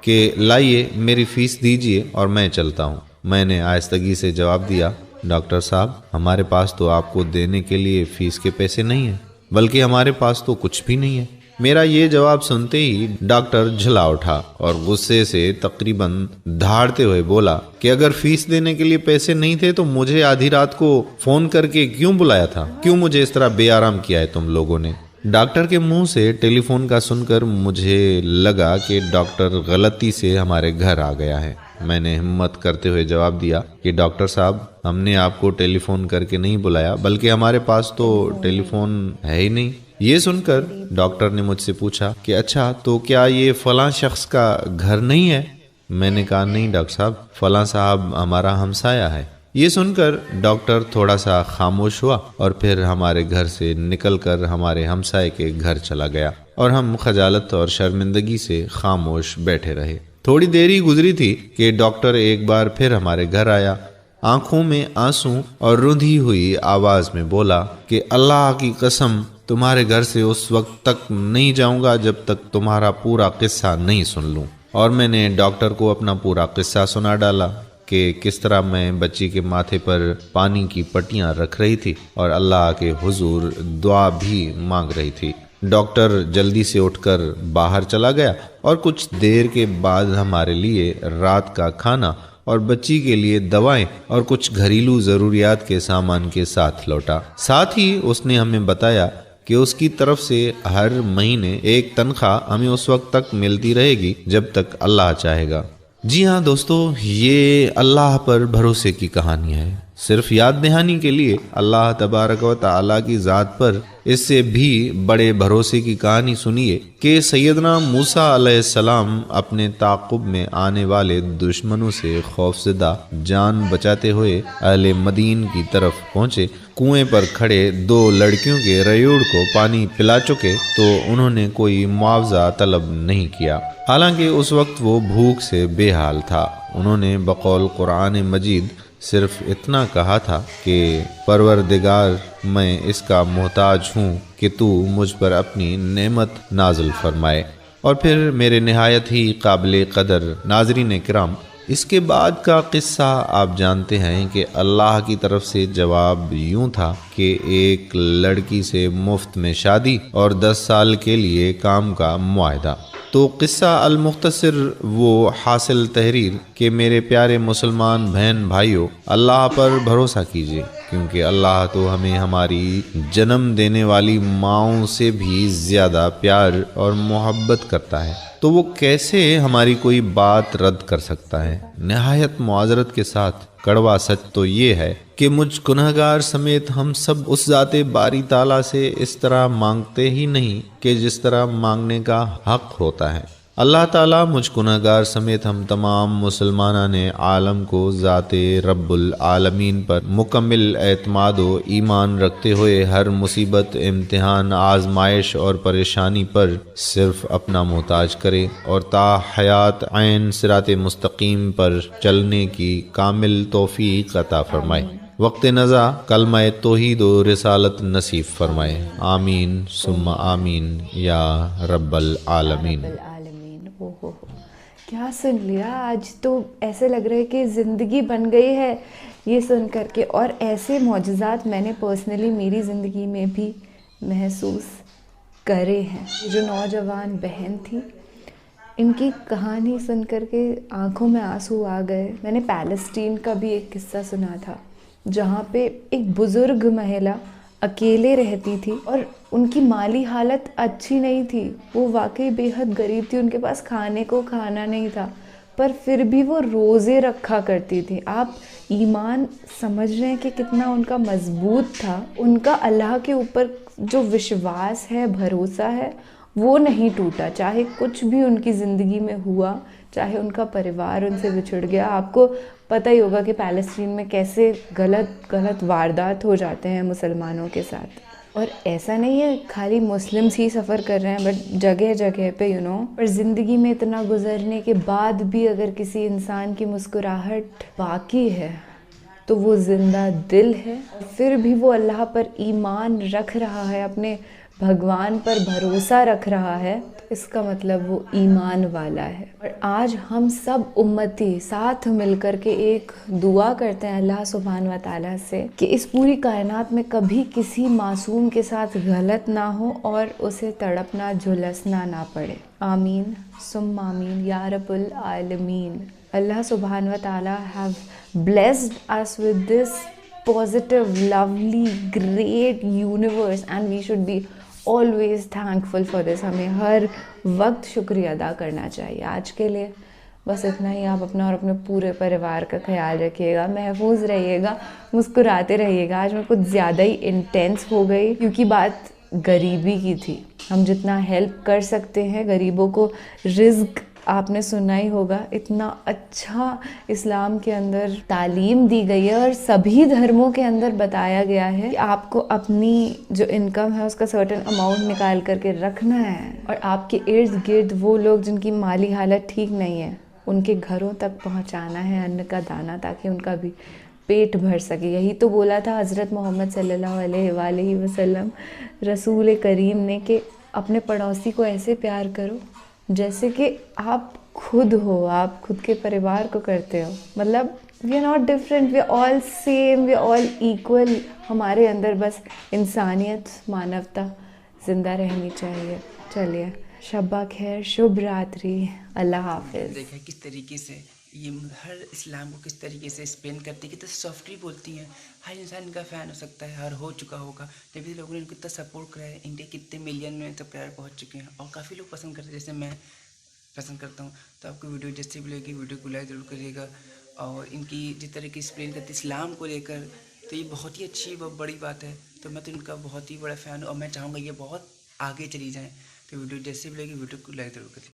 کہ لائیے میری فیس دیجیے اور میں چلتا ہوں۔ میں نے آہستگی سے جواب دیا، ڈاکٹر صاحب ہمارے پاس تو آپ کو دینے کے لیے فیس کے پیسے نہیں ہیں، بلکہ ہمارے پاس تو کچھ بھی نہیں ہے۔ میرا یہ جواب سنتے ہی ڈاکٹر جھلا اٹھا اور غصے سے تقریباً دھاڑتے ہوئے بولا کہ اگر فیس دینے کے لیے پیسے نہیں تھے تو مجھے آدھی رات کو فون کر کے کیوں بلایا تھا؟ کیوں مجھے اس طرح بے آرام کیا ہے تم لوگوں نے؟ ڈاکٹر کے منہ سے ٹیلی فون کا سن کر مجھے لگا کہ ڈاکٹر غلطی سے ہمارے گھر آ گیا ہے۔ میں نے ہمت کرتے ہوئے جواب دیا کہ ڈاکٹر صاحب ہم نے آپ کو ٹیلی فون کر کے نہیں بلایا، بلکہ ہمارے پاس تو ٹیلی فون ہے ہی نہیں۔ یہ سن کر ڈاکٹر نے مجھ سے پوچھا کہ اچھا تو کیا یہ فلاں شخص کا گھر نہیں ہے؟ میں نے کہا نہیں ڈاکٹر صاحب، فلاں صاحب ہمارا ہمسایہ ہے۔ یہ سن کر ڈاکٹر تھوڑا سا خاموش ہوا اور پھر ہمارے گھر سے نکل کر ہمارے ہمسائے کے گھر چلا گیا اور ہم خجالت اور شرمندگی سے خاموش بیٹھے رہے۔ تھوڑی دیر ہی گزری تھی کہ ڈاکٹر ایک بار پھر ہمارے گھر آیا، آنکھوں میں آنسو اور رندھی ہوئی آواز میں بولا کہ اللہ کی قسم تمہارے گھر سے اس وقت تک نہیں جاؤں گا جب تک تمہارا پورا قصہ نہیں سن لوں۔ اور میں نے ڈاکٹر کو اپنا پورا قصہ سنا ڈالا کہ کس طرح میں بچی کے ماتھے پر پانی کی پٹیاں رکھ رہی تھی اور اللہ کے حضور دعا بھی مانگ رہی تھی۔ ڈاکٹر جلدی سے اٹھ کر باہر چلا گیا اور کچھ دیر کے بعد ہمارے لیے رات کا کھانا اور بچی کے لیے دوائیں اور کچھ گھریلو ضروریات کے سامان کے ساتھ لوٹا۔ ساتھ ہی اس نے ہمیں بتایا کہ اس کی طرف سے ہر مہینے ایک تنخواہ ہمیں اس وقت تک ملتی رہے گی جب تک اللہ چاہے گا۔ جی ہاں دوستو، یہ اللہ پر بھروسے کی کہانی ہے۔ صرف یاد دہانی کے لیے اللہ تبارک و تعالیٰ کی ذات پر اس سے بھی بڑے بھروسے کی کہانی سنیے کہ سیدنا موسیٰ علیہ السلام اپنے تعاقب میں آنے والے دشمنوں سے خوفزدہ جان بچاتے ہوئے اہل مدین کی طرف پہنچے۔ کنویں پر کھڑے 2 لڑکیوں کے ریوڑ کو پانی پلا چکے تو انہوں نے کوئی معاوضہ طلب نہیں کیا، حالانکہ اس وقت وہ بھوک سے بے حال تھا۔ انہوں نے بقول قرآن مجید صرف اتنا کہا تھا کہ پروردگار میں اس کا محتاج ہوں کہ تو مجھ پر اپنی نعمت نازل فرمائے۔ اور پھر میرے نہایت ہی قابل قدر ناظرین کرام، اس کے بعد کا قصہ آپ جانتے ہیں کہ اللہ کی طرف سے جواب یوں تھا کہ ایک لڑکی سے مفت میں شادی اور 10 سال کے لیے کام کا معاہدہ۔ تو قصہ المختصر وہ حاصل تحریر کہ میرے پیارے مسلمان بہن بھائیوں، اللہ پر بھروسہ کیجیے، کیونکہ اللہ تو ہمیں ہماری جنم دینے والی ماؤں سے بھی زیادہ پیار اور محبت کرتا ہے، تو وہ کیسے ہماری کوئی بات رد کر سکتا ہے؟ نہایت معذرت کے ساتھ کڑوا سچ تو یہ ہے کہ مجھ گنہگار سمیت ہم سب اس ذات باری تعالیٰ سے اس طرح مانگتے ہی نہیں کہ جس طرح مانگنے کا حق ہوتا ہے۔ اللہ تعالیٰ مجھ گنہگار سمیت ہم تمام مسلمانان عالم کو ذات رب العالمین پر مکمل اعتماد و ایمان رکھتے ہوئے ہر مصیبت، امتحان، آزمائش اور پریشانی پر صرف اپنا محتاج کرے اور تا حیات عین صراط مستقیم پر چلنے کی کامل توفیق عطا فرمائے۔ وقت نزا کلمہ توحید و رسالت نصیب فرمائے، آمین ثم آمین یا رب العالمین۔ ہو کیا سن لیا آج تو ایسے لگ رہا ہے کہ زندگی بن گئی ہے یہ سن کر کے، اور ایسے معجزات میں نے پرسنلی میری زندگی میں بھی محسوس کرے ہیں۔ جو نوجوان بہن تھی، ان کی کہانی سن کر کے آنکھوں میں آنسو آ گئے۔ میں نے پیلسٹین کا بھی ایک قصہ سنا تھا جہاں پہ ایک بزرگ مہیلا اکیلے رہتی تھی اور ان کی مالی حالت اچھی نہیں تھی، وہ واقعی بے حد غریب تھی، ان کے پاس کھانے کو کھانا نہیں تھا، پر پھر بھی وہ روزے رکھا کرتی تھی۔ آپ ایمان سمجھ رہے ہیں کہ کتنا ان کا مضبوط تھا، ان کا اللہ کے اوپر جو وشواس ہے، بھروسہ ہے، وہ نہیں ٹوٹا، چاہے کچھ بھی ان کی زندگی میں ہوا، چاہے ان کا پریوار ان سے بچھڑ گیا۔ آپ کو پتہ ہی ہوگا کہ پیلسٹین میں کیسے غلط واردات ہو جاتے ہیں مسلمانوں کے ساتھ، اور ایسا نہیں ہے خالی مسلمس ہی سفر کر رہے ہیں، بٹ جگہ جگہ پہ اور زندگی میں اتنا گزرنے کے بعد بھی اگر کسی انسان کی مسکراہٹ باقی ہے تو وہ زندہ دل ہے، پھر بھی وہ اللہ پر ایمان رکھ رہا ہے، اپنے بھگوان پر بھروسہ رکھ رہا ہے، اس کا مطلب وہ ایمان والا ہے. اور آج ہم سب امتی ساتھ مل کر کے ایک دعا کرتے ہیں اللہ سبحانہ و تعالیٰ سے کہ اس پوری کائنات میں کبھی کسی معصوم کے ساتھ غلط نہ ہو اور اسے تڑپنا جھلسنا نہ پڑے. آمین ثم آمین یا رب العالمین. اللہ سبحانہ و تعالیٰ have blessed us with this positive, lovely, great universe and we should be always thankful for this. ہمیں ہر وقت شکریہ ادا کرنا چاہیے. آج کے لیے بس اتنا ہی. آپ اپنا اور اپنے پورے پریوار کا خیال رکھیے گا, محفوظ رہیے گا, مسکراتے رہیے گا. آج میں کچھ زیادہ ہی انٹینس ہو گئی کیونکہ بات غریبی کی تھی. ہم جتنا ہیلپ کر سکتے ہیں غریبوں کو, رزق آپ نے سنا ہی ہوگا, اتنا اچھا اسلام کے اندر تعلیم دی گئی ہے اور سبھی دھرموں کے اندر بتایا گیا ہے کہ آپ کو اپنی جو انکم ہے اس کا سرٹن اماؤنٹ نکال کر کے رکھنا ہے اور آپ کے ارد گرد وہ لوگ جن کی مالی حالت ٹھیک نہیں ہے ان کے گھروں تک پہنچانا ہے ان کا دانہ تاکہ ان کا بھی پیٹ بھر سکے. یہی تو بولا تھا حضرت محمد صلی اللہ علیہ وآلہ وسلم رسول کریم نے کہ اپنے پڑوسی کو ایسے پیار کرو جیسے کہ آپ خود ہو, آپ خود کے پریوار کو کرتے ہو. مطلب we are not different, we are all same, we are all equal. ہمارے اندر بس انسانیت, مانوتا زندہ رہنی چاہیے. چلیے شب خیر, شبھ راتری, اللہ حافظ. دیکھا کس طریقے سے یہ ہر اسلام کو کس طریقے سے اسپین کرتی ہے, کتنا سافٹلی بولتی ہیں. ہر انسان ان کا فین ہو سکتا ہے, ہر ہو چکا ہوگا. جب بھی لوگوں نے ان کو اتنا سپورٹ کرا ہے, انڈیا کتنے ملین میں سبسکرائبر پہنچ چکے ہیں اور کافی لوگ پسند کرتے ہیں جیسے میں پسند کرتا ہوں. تو آپ کو ویڈیو جیسے بھی لگے ویڈیو کو لائک ضرور کریے گا. اور ان کی جس طرح کی اسپلین کرتی اسلام کو لے کر, تو یہ بہت ہی اچھی بہت بڑی بات ہے. تو میں تو ان کا بہت ہی بڑا فین ہوں اور میں چاہوں گا یہ بہت آگے چلی جائیں. تو ویڈیو جیسے بھی لگے ویڈیو کو لائک ضرور کریے.